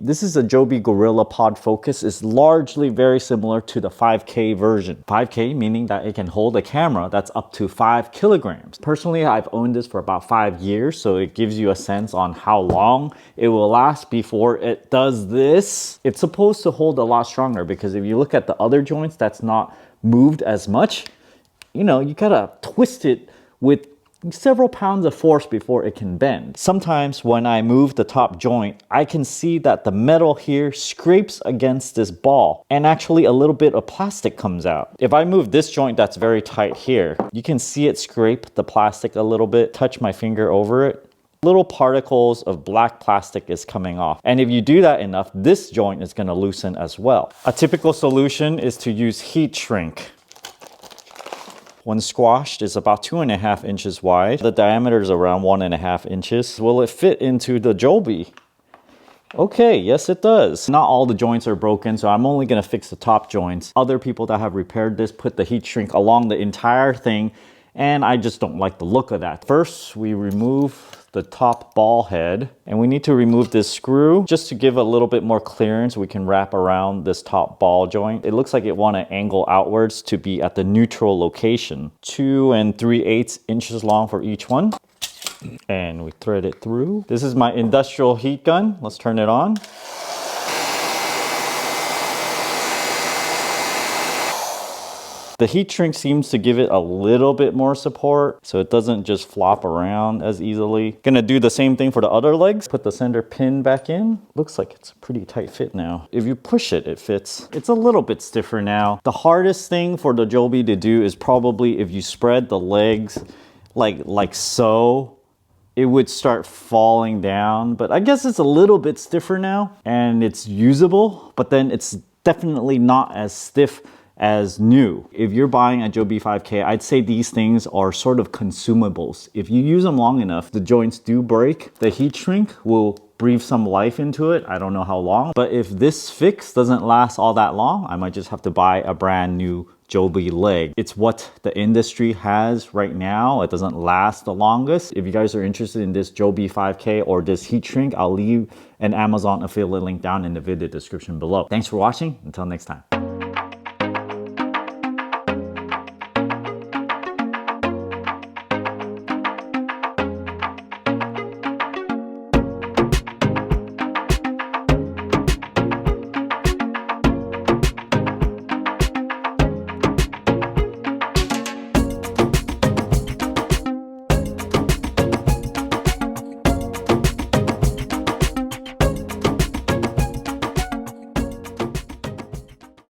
This is a Joby Gorillapod Focus. It's largely very similar to the 5K version. 5K meaning that it can hold a camera that's up to 5 kilograms. Personally, I've owned this for about 5 years, so it gives you a sense on how long it will last before it does this. It's supposed to hold a lot stronger because if you look at the other joints that's not moved as much, you know, you gotta twist it with several pounds of force before it can bend. Sometimes when I move the top joint, I can see that the metal here scrapes against this ball and actually a little bit of plastic comes out. If I move this joint that's very tight here, you can see it scrape the plastic a little bit, touch my finger over it. Little particles of black plastic is coming off. And if you do that enough, this joint is gonna loosen as well. A typical solution is to use heat shrink. When squashed, it's about 2.5 inches wide. The diameter is around 1.5 inches. Will it fit into the Joby? Okay, yes it does. Not all the joints are broken, so I'm only gonna fix the top joints. Other people that have repaired this put the heat shrink along the entire thing, and I just don't like the look of that. First, we remove the top ball head, and we need to remove this screw just to give a little bit more clearance. We can wrap around this top ball joint. It looks like it want to angle outwards to be at the neutral location. 2 3/8 inches long for each one. And we thread it through. This is my industrial heat gun. Let's turn it on. The heat shrink seems to give it a little bit more support so it doesn't just flop around as easily. Gonna do the same thing for the other legs. Put the center pin back in. Looks like it's a pretty tight fit now. If you push it, it fits. It's a little bit stiffer now. The hardest thing for the Joby to do is probably if you spread the legs like so, it would start falling down. But I guess it's a little bit stiffer now and it's usable, but then it's definitely not as stiff as new. If you're buying a Joby 5K, I'd say these things are sort of consumables. If you use them long enough, the joints do break. The heat shrink will breathe some life into it. I don't know how long, but if this fix doesn't last all that long, I might just have to buy a brand new Joby leg. It's what the industry has right now. It doesn't last the longest. If you guys are interested in this Joby 5K or this heat shrink, I'll leave an Amazon affiliate link down in the video description below. Thanks for watching. Until next time.